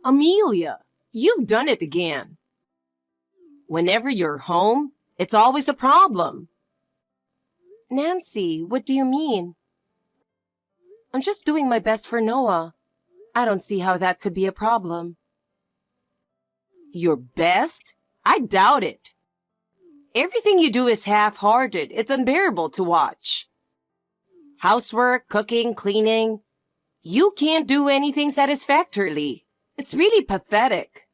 Amelia, you've done it again. Whenever you're home, it's always a problem. Nancy, what do you mean? I'm just doing my best for Noah. I don't see how that could be a problem. Your best? I doubt it. Everything you do is half-hearted. It's unbearable to watch. Housework, cooking, cleaning. You can't do anything satisfactorily. It's really pathetic.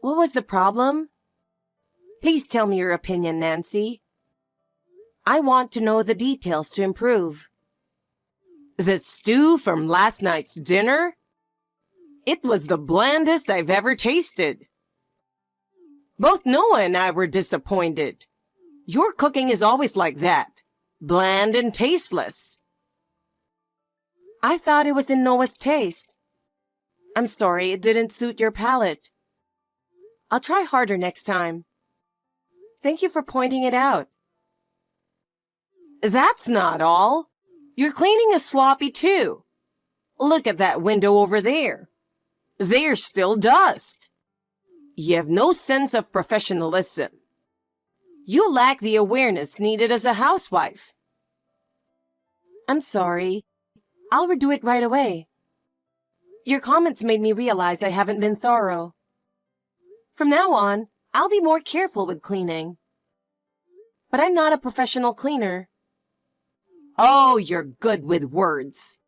What was the problem? Please tell me your opinion, Nancy. I want to know the details to improve. The stew from last night's dinner? It was the blandest I've ever tasted. Both Noah and I were disappointed. Your cooking is always like that, bland and tasteless. I thought it was in Noah's taste. I'm sorry it didn't suit your palate. I'll try harder next time. Thank you for pointing it out. That's not all. Your cleaning is sloppy too. Look at that window over there. There's still dust. You have no sense of professionalism. You lack the awareness needed as a housewife. I'm sorry. I'll redo it right away. Your comments made me realize I haven't been thorough. From now on, I'll be more careful with cleaning. But I'm not a professional cleaner. Oh, you're good with words.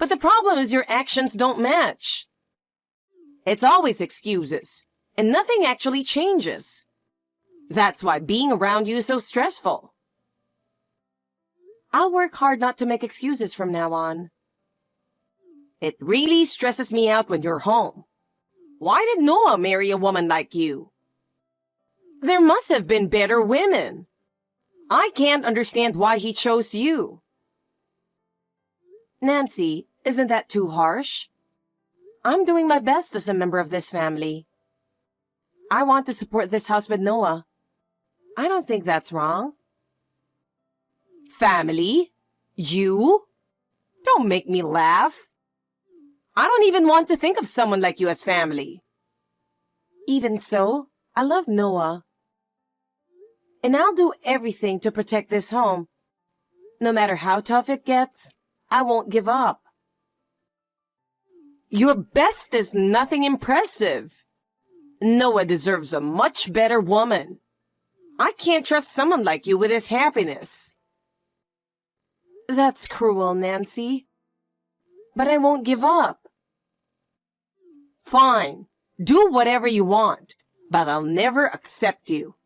But the problem is your actions don't match. It's always excuses, and nothing actually changes. That's why being around you is so stressful. I'll work hard not to make excuses from now on. It really stresses me out when you're home. Why did Noah marry a woman like you? There must have been better women. I can't understand why he chose you. Nancy, isn't that too harsh? I'm doing my best as a member of this family. I want to support this house with Noah. I don't think that's wrong. Family? You? Don't make me laugh. I don't even want to think of someone like you as family. Even so, I love Noah. And I'll do everything to protect this home. No matter how tough it gets, I won't give up. Your best is nothing impressive. Noah deserves a much better woman. I can't trust someone like you with his happiness. That's cruel, Nancy. But I won't give up. Fine. Do whatever you want, but I'll never accept you.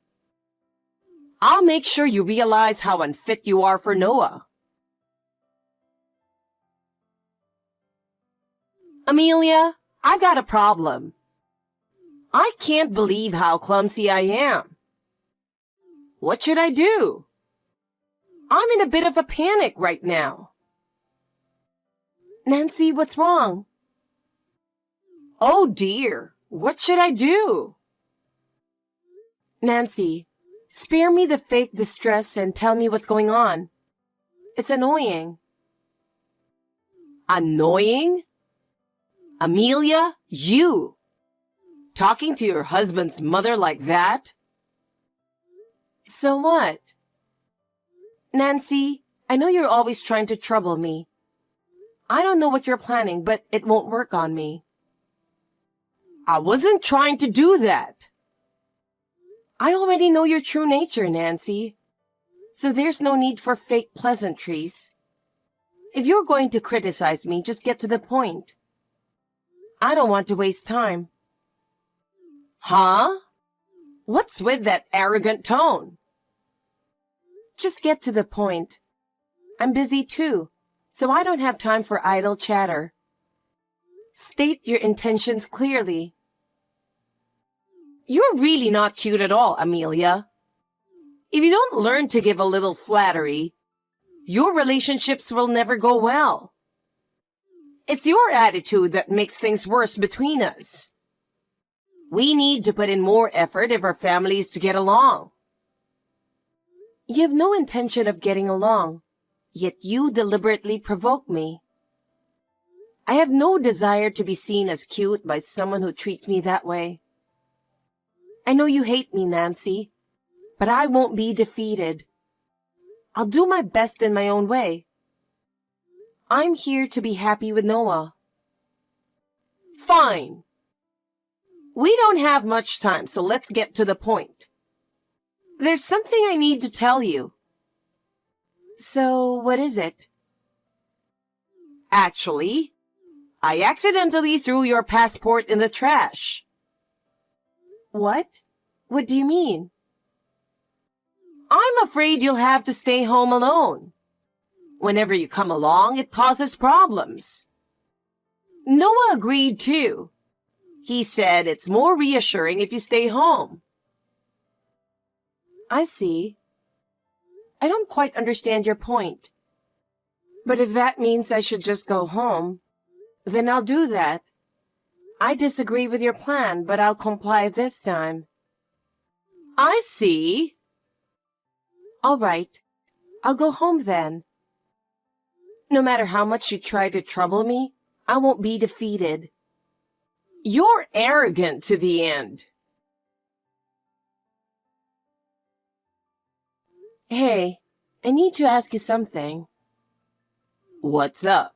I'll make sure you realize how unfit you are for Noah. Amelia, I've got a problem. I can't believe how clumsy I am. What should I do? I'm in a bit of a panic right now. Nancy, what's wrong? Oh dear, what should I do? Nancy, spare me the fake distress and tell me what's going on. It's annoying. Annoying? Amelia, you! Talking to your husband's mother like that? So what? Nancy, I know you're always trying to trouble me. I don't know what you're planning, but it won't work on me. I wasn't trying to do that. I already know your true nature, Nancy. So there's no need for fake pleasantries. If you're going to criticize me, just get to the point. I don't want to waste time. Huh? What's with that arrogant tone? Just get to the point. I'm busy too, so I don't have time for idle chatter. State your intentions clearly. You're really not cute at all, Amelia. If you don't learn to give a little flattery, your relationships will never go well. It's your attitude that makes things worse between us. We need to put in more effort if our family is to get along. You have no intention of getting along, yet you deliberately provoke me. I have no desire to be seen as cute by someone who treats me that way. I know you hate me, Nancy, but I won't be defeated. I'll do my best in my own way. I'm here to be happy with Noah. Fine. We don't have much time, so let's get to the point. There's something I need to tell you. So, what is it? Actually, I accidentally threw your passport in the trash. What? What do you mean? I'm afraid you'll have to stay home alone. Whenever you come along, it causes problems. Noah agreed too. He said it's more reassuring if you stay home. I see. I don't quite understand your point. But if that means I should just go home, then I'll do that. I disagree with your plan, but I'll comply this time. I see. All right. I'll go home then. No matter how much you try to trouble me, I won't be defeated. You're arrogant to the end. Hey, I need to ask you something. What's up?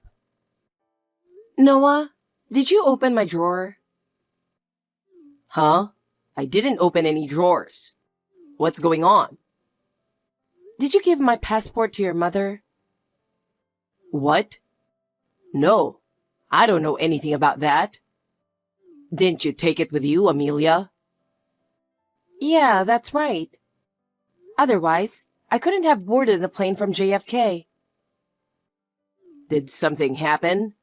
Noah, did you open my drawer? Huh? I didn't open any drawers. What's going on? Did you give my passport to your mother? What? No, I don't know anything about that. Didn't you take it with you, Amelia? Yeah, that's right. Otherwise, I couldn't have boarded the plane from JFK. Did something happen?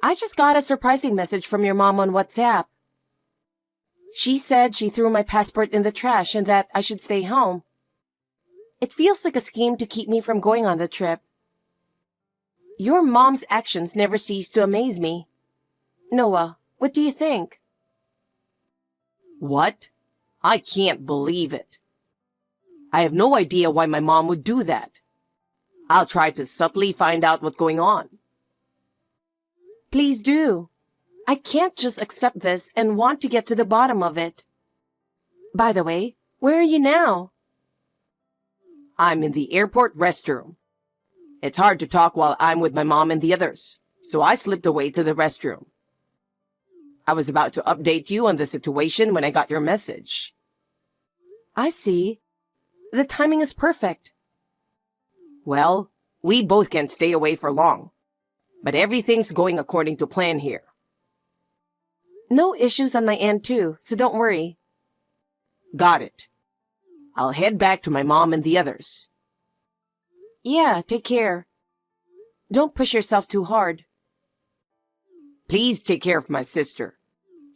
I just got a surprising message from your mom on WhatsApp. She said she threw my passport in the trash and that I should stay home. It feels like a scheme to keep me from going on the trip. Your mom's actions never cease to amaze me. Noah, what do you think? What? I can't believe it. I have no idea why my mom would do that. I'll try to subtly find out what's going on. Please do. I can't just accept this and want to get to the bottom of it. By the way, where are you now? I'm in the airport restroom. It's hard to talk while I'm with my mom and the others, so I slipped away to the restroom. I was about to update you on the situation when I got your message. I see. The timing is perfect. Well, we both can't stay away for long, but everything's going according to plan here. No issues on my end too, so don't worry. Got it. I'll head back to my mom and the others. Yeah, take care. Don't push yourself too hard. Please take care of my sister.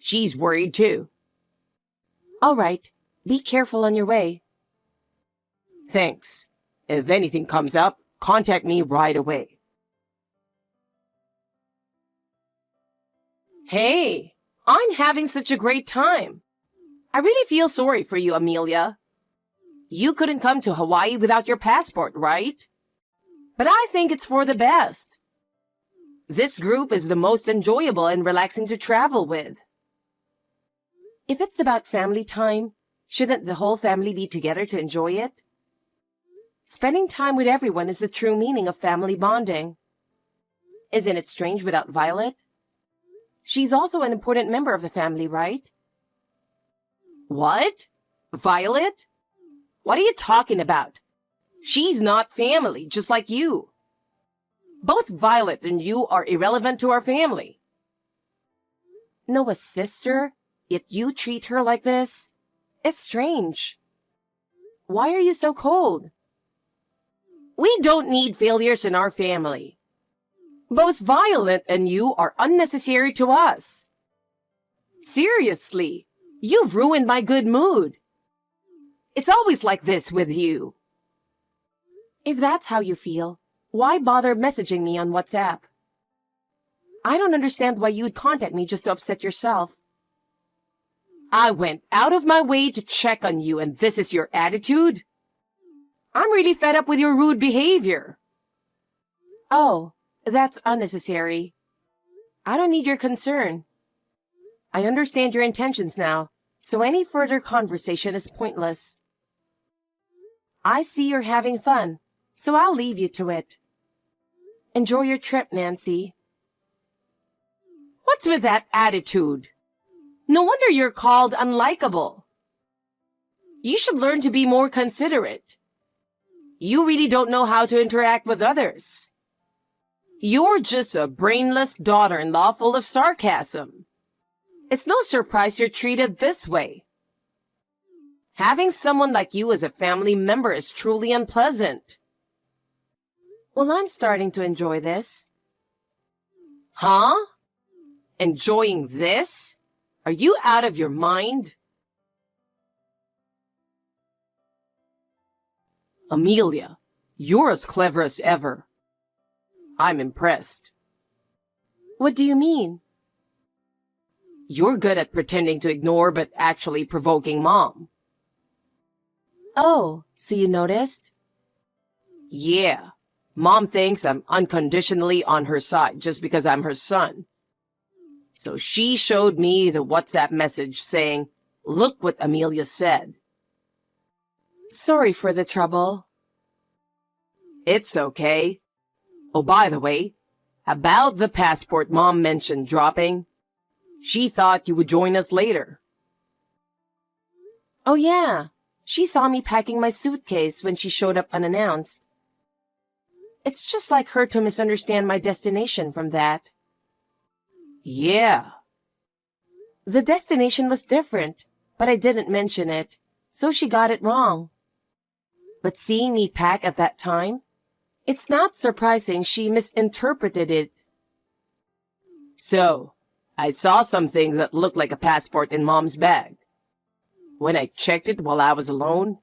She's worried too. All right. Be careful on your way. Thanks. If anything comes up, contact me right away. Hey, I'm having such a great time. I really feel sorry for you, Amelia. You couldn't come to Hawaii without your passport, right? But I think it's for the best. This group is the most enjoyable and relaxing to travel with. If it's about family time, shouldn't the whole family be together to enjoy it? Spending time with everyone is the true meaning of family bonding. Isn't it strange without Violet? She's also an important member of the family, right? What? Violet? What are you talking about? She's not family, just like you. Both Violet and you are irrelevant to our family. Noah's sister? Yet you treat her like this? It's strange. Why are you so cold? We don't need failures in our family. Both Violet and you are unnecessary to us. Seriously, you've ruined my good mood. It's always like this with you. If that's how you feel, why bother messaging me on WhatsApp? I don't understand why you'd contact me just to upset yourself. I went out of my way to check on you, and this is your attitude? I'm really fed up with your rude behavior. Oh, That's unnecessary. I don't need your concern. I understand your intentions now, so any further conversation is pointless. I see you're having fun, so I'll leave you to it. Enjoy your trip, Nancy. What's with that attitude? No wonder you're called unlikable. You should learn to be more considerate. You really don't know how to interact with others. You're just a brainless daughter-in-law full of sarcasm. It's no surprise you're treated this way. Having someone like you as a family member is truly unpleasant. Well, I'm starting to enjoy this. Huh? Enjoying this? Are you out of your mind? Amelia, you're as clever as ever. I'm impressed. What do you mean? You're good at pretending to ignore but actually provoking Mom. Oh, so you noticed? Yeah. Mom thinks I'm unconditionally on her side just because I'm her son. So she showed me the WhatsApp message saying, "Look what Amelia said." Sorry for the trouble. It's okay. Oh, by the way, about the passport Mom mentioned dropping, she thought you would join us later. Oh yeah, she saw me packing my suitcase when she showed up unannounced. It's just like her to misunderstand my destination from that. Yeah. The destination was different, but I didn't mention it, so she got it wrong. But seeing me pack at that time, it's not surprising she misinterpreted it. So, I saw something that looked like a passport in Mom's bag. When I checked it while I was alone,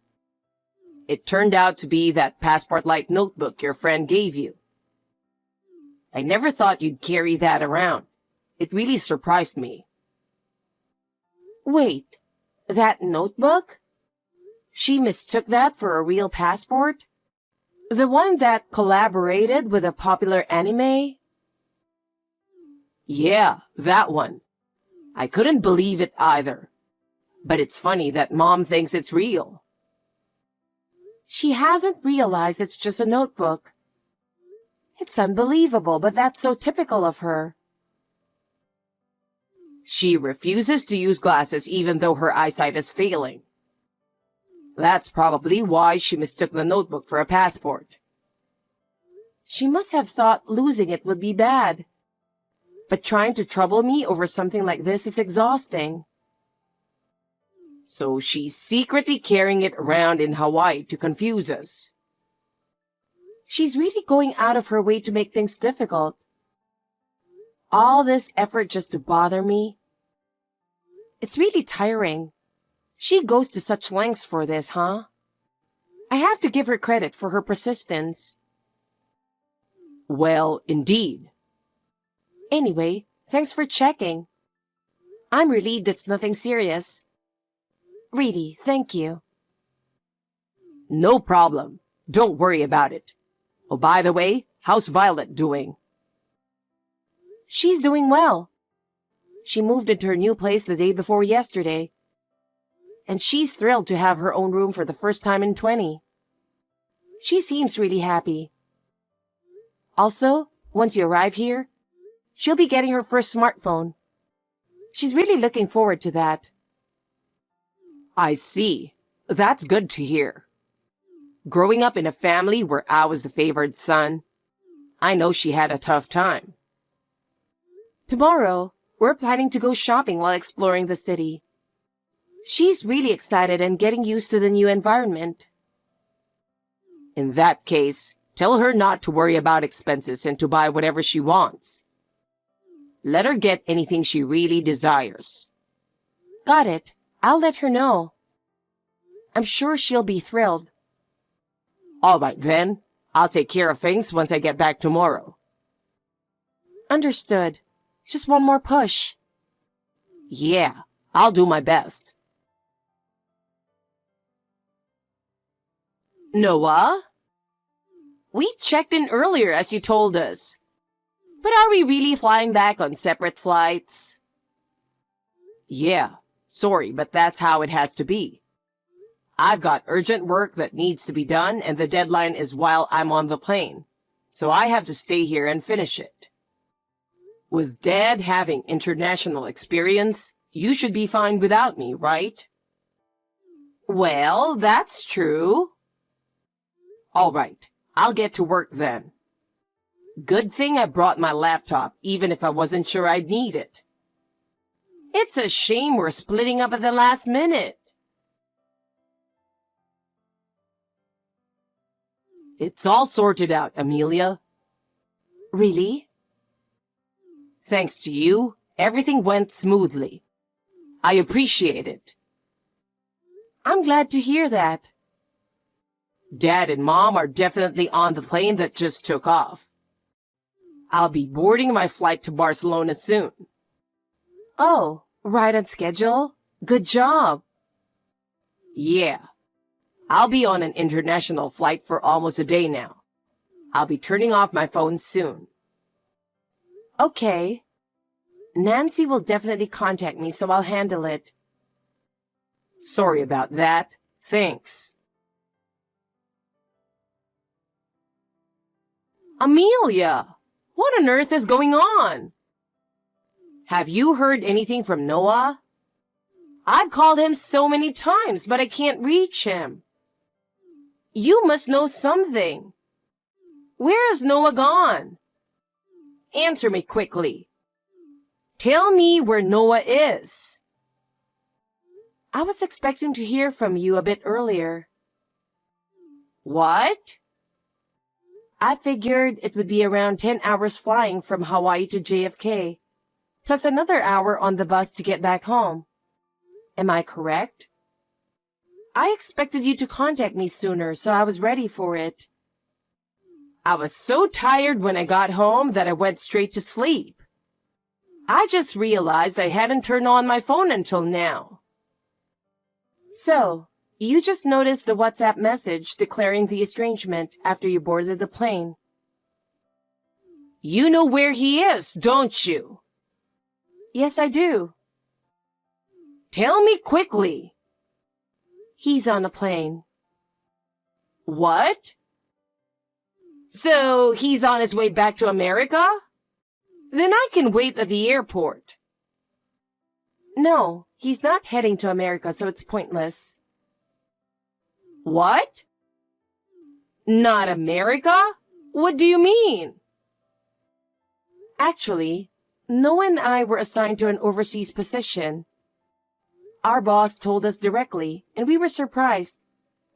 it turned out to be that passport-like notebook your friend gave you. I never thought you'd carry that around. It really surprised me. Wait, that notebook? She mistook that for a real passport? The one that collaborated with a popular anime? Yeah, that one. I couldn't believe it either. But it's funny that Mom thinks it's real. She hasn't realized it's just a notebook. It's unbelievable, but that's so typical of her. She refuses to use glasses even though her eyesight is failing. That's probably why she mistook the notebook for a passport. She must have thought losing it would be bad. But trying to trouble me over something like this is exhausting. So she's secretly carrying it around in Hawaii to confuse us. She's really going out of her way to make things difficult. All this effort just to bother me. It's really tiring. She goes to such lengths for this, huh? I have to give her credit for her persistence. Well, indeed. Anyway, thanks for checking. I'm relieved it's nothing serious. Really, thank you. No problem. Don't worry about it. Oh, by the way, how's Violet doing? She's doing well. She moved into her new place the day before yesterday. And she's thrilled to have her own room for the first time in 20. She seems really happy. Also, once you arrive here, she'll be getting her first smartphone. She's really looking forward to that. I see. That's good to hear. Growing up in a family where I was the favored son, I know she had a tough time. Tomorrow, we're planning to go shopping while exploring the city. She's really excited and getting used to the new environment. In that case, tell her not to worry about expenses and to buy whatever she wants. Let her get anything she really desires. Got it. I'll let her know. I'm sure she'll be thrilled. All right then, I'll take care of things once I get back tomorrow. Understood. Just one more push. Yeah, I'll do my best. Noah? We checked in earlier as you told us. But are we really flying back on separate flights? Yeah, sorry, but that's how it has to be. I've got urgent work that needs to be done, and the deadline is while I'm on the plane, so I have to stay here and finish it. With Dad having international experience, you should be fine without me, right? Well, that's true. All right, I'll get to work then. Good thing I brought my laptop, even if I wasn't sure I'd need it. It's a shame we're splitting up at the last minute. It's all sorted out, Amelia. Really? Thanks to you, everything went smoothly. I appreciate it. I'm glad to hear that. Dad and Mom are definitely on the plane that just took off. I'll be boarding my flight to Barcelona soon. Oh, right on schedule? Good job. Yeah. I'll be on an international flight for almost a day now. I'll be turning off my phone soon. Okay. Nancy will definitely contact me, so I'll handle it. Sorry about that. Thanks. Amelia! What on earth is going on? Have you heard anything from Noah? I've called him so many times, but I can't reach him. You must know something. Where is Noah gone? Answer me quickly. Tell me where Noah is. I was expecting to hear from you a bit earlier. What? I figured it would be around 10 hours flying from Hawaii to JFK, plus another hour on the bus to get back home. Am I correct? I expected you to contact me sooner, so I was ready for it. I was so tired when I got home that I went straight to sleep. I just realized I hadn't turned on my phone until now. So, you just noticed the WhatsApp message declaring the estrangement after you boarded the plane. You know where he is, don't you? Yes, I do. Tell me quickly. He's on a plane. What? So he's on his way back to America? Then I can wait at the airport. No, he's not heading to America, so it's pointless. What? Not America? What do you mean? Actually, Noah and I were assigned to an overseas position. Our boss told us directly, and we were surprised.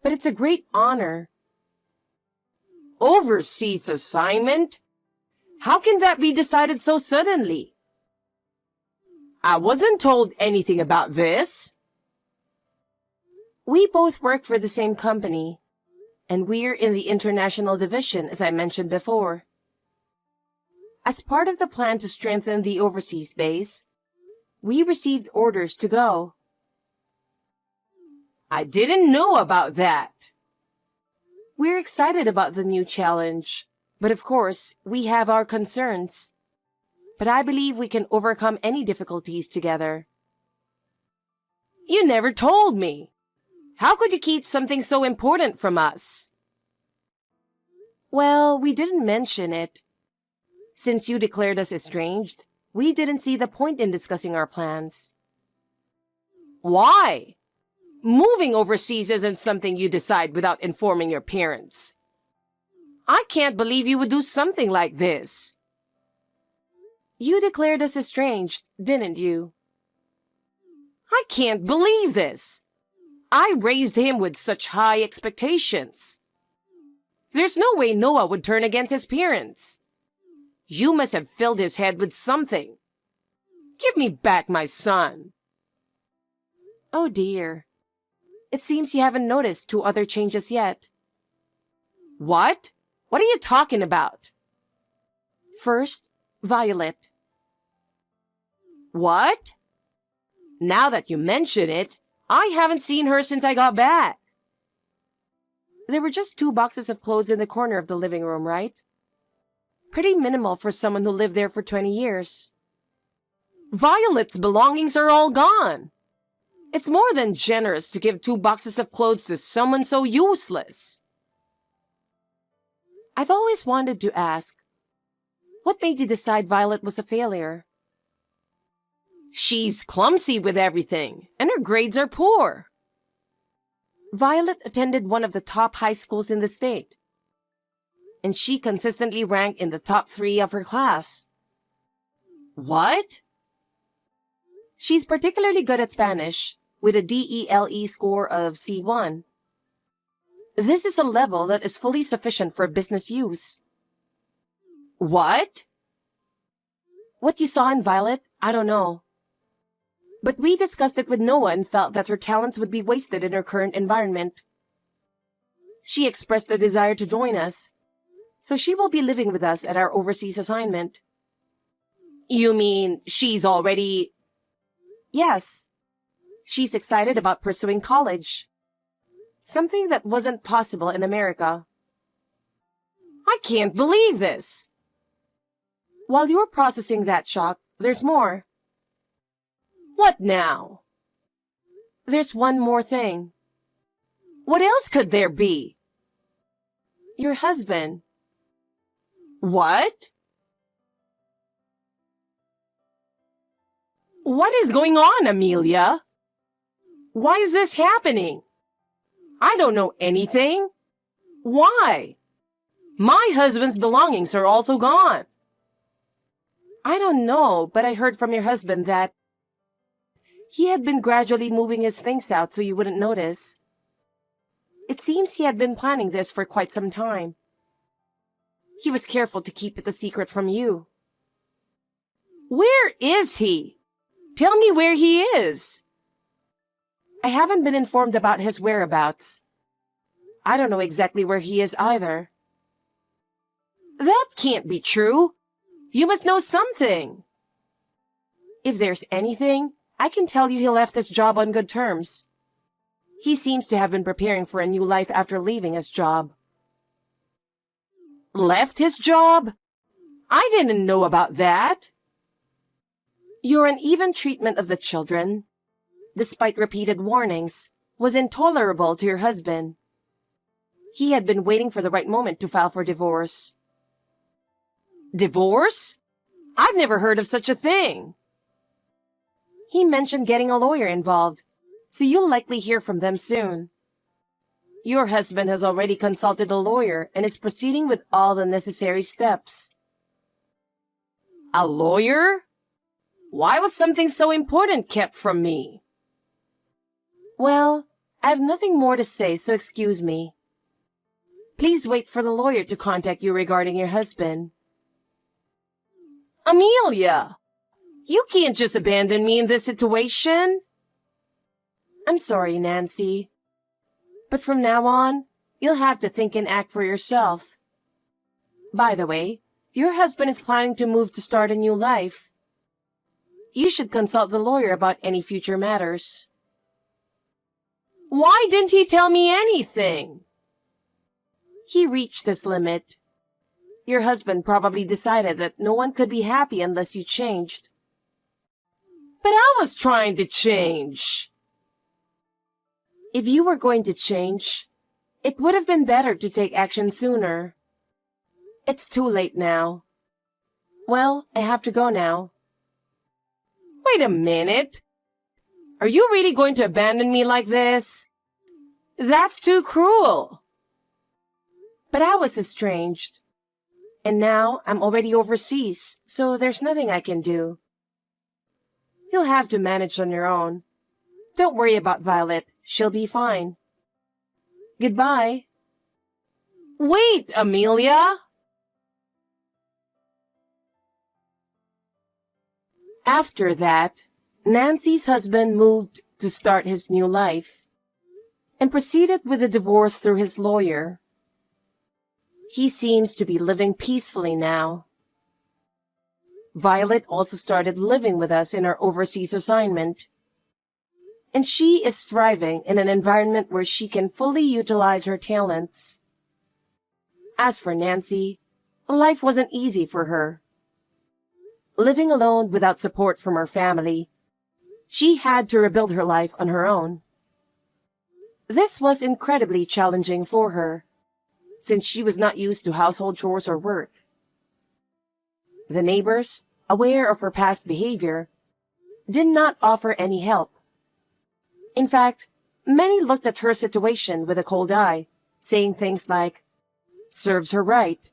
But it's a great honor. Overseas assignment? How can that be decided so suddenly? I wasn't told anything about this. We both work for the same company, and we're in the international division, as I mentioned before. As part of the plan to strengthen the overseas base, we received orders to go. I didn't know about that. We're excited about the new challenge, but of course, we have our concerns. But I believe we can overcome any difficulties together. You never told me. How could you keep something so important from us? Well, we didn't mention it. Since you declared us estranged, we didn't see the point in discussing our plans. Why? Moving overseas isn't something you decide without informing your parents. I can't believe you would do something like this. You declared us estranged, didn't you? I can't believe this. I raised him with such high expectations. There's no way Noah would turn against his parents. You must have filled his head with something. Give me back my son. Oh dear. It seems you haven't noticed 2 other changes yet. What? What are you talking about? First, Violet. What? Now that you mention it, I haven't seen her since I got back. There were just 2 boxes of clothes in the corner of the living room, right? Pretty minimal for someone who lived there for 20 years. Violet's belongings are all gone. It's more than generous to give 2 boxes of clothes to someone so useless. I've always wanted to ask, what made you decide Violet was a failure? She's clumsy with everything, and her grades are poor. Violet attended one of the top high schools in the state, and she consistently ranked in the top 3 of her class. What? She's particularly good at Spanish, with a DELE score of C1. This is a level that is fully sufficient for business use. What? What you saw in Violet, I don't know. But we discussed it with Noah and felt that her talents would be wasted in her current environment. She expressed a desire to join us, so she will be living with us at our overseas assignment. You mean she's already... Yes. She's excited about pursuing college. Something that wasn't possible in America. I can't believe this. While you're processing that shock, there's more. What now? There's one more thing. What else could there be? Your husband. What? What is going on, Amelia? Why is this happening? I don't know anything. Why? My husband's belongings are also gone. I don't know, but I heard from your husband that he had been gradually moving his things out so you wouldn't notice. It seems he had been planning this for quite some time. He was careful to keep it a secret from you. Where is he? Tell me where he is. I haven't been informed about his whereabouts. I don't know exactly where he is either. That can't be true. You must know something. If there's anything, I can tell you he left his job on good terms. He seems to have been preparing for a new life after leaving his job. Left his job? I didn't know about that. Your uneven treatment of the children, despite repeated warnings, was intolerable to your husband. He had been waiting for the right moment to file for divorce. Divorce? I've never heard of such a thing. He mentioned getting a lawyer involved, so you'll likely hear from them soon. Your husband has already consulted a lawyer and is proceeding with all the necessary steps. A lawyer? Why was something so important kept from me? Well, I have nothing more to say, so excuse me. Please wait for the lawyer to contact you regarding your husband. Amelia! You can't just abandon me in this situation. I'm sorry, Nancy. But from now on, you'll have to think and act for yourself. By the way, your husband is planning to move to start a new life. You should consult the lawyer about any future matters. Why didn't he tell me anything? He reached his limit. Your husband probably decided that no one could be happy unless you changed. But I was trying to change. If you were going to change, it would have been better to take action sooner. It's too late now. Well, I have to go now. Wait a minute. Are you really going to abandon me like this? That's too cruel. But I was estranged. And now I'm already overseas, so there's nothing I can do. You'll have to manage on your own. Don't worry about Violet. She'll be fine. Goodbye. Wait, Amelia! After that, Nancy's husband moved to start his new life and proceeded with the divorce through his lawyer. He seems to be living peacefully now. Violet also started living with us in our overseas assignment, and she is thriving in an environment where she can fully utilize her talents. As for Nancy, Life wasn't easy for her. Living alone without support from her family, she had to rebuild her life on her own. This was incredibly challenging for her, since she was not used to household chores or work. The neighbors, aware of her past behavior, did not offer any help. In fact, many looked at her situation with a cold eye, saying things like, "Serves her right,"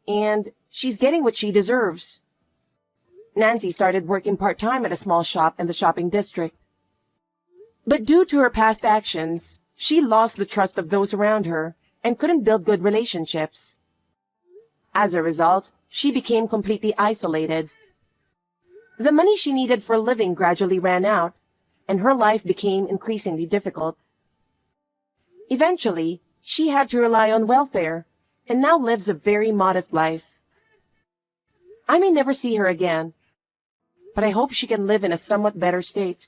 and "She's getting what she deserves." Nancy started working part-time at a small shop in the shopping district. But due to her past actions, she lost the trust of those around her and couldn't build good relationships. As a result, she became completely isolated. The money she needed for a living gradually ran out, and her life became increasingly difficult. Eventually, she had to rely on welfare and now lives a very modest life. I may never see her again, but I hope she can live in a somewhat better state.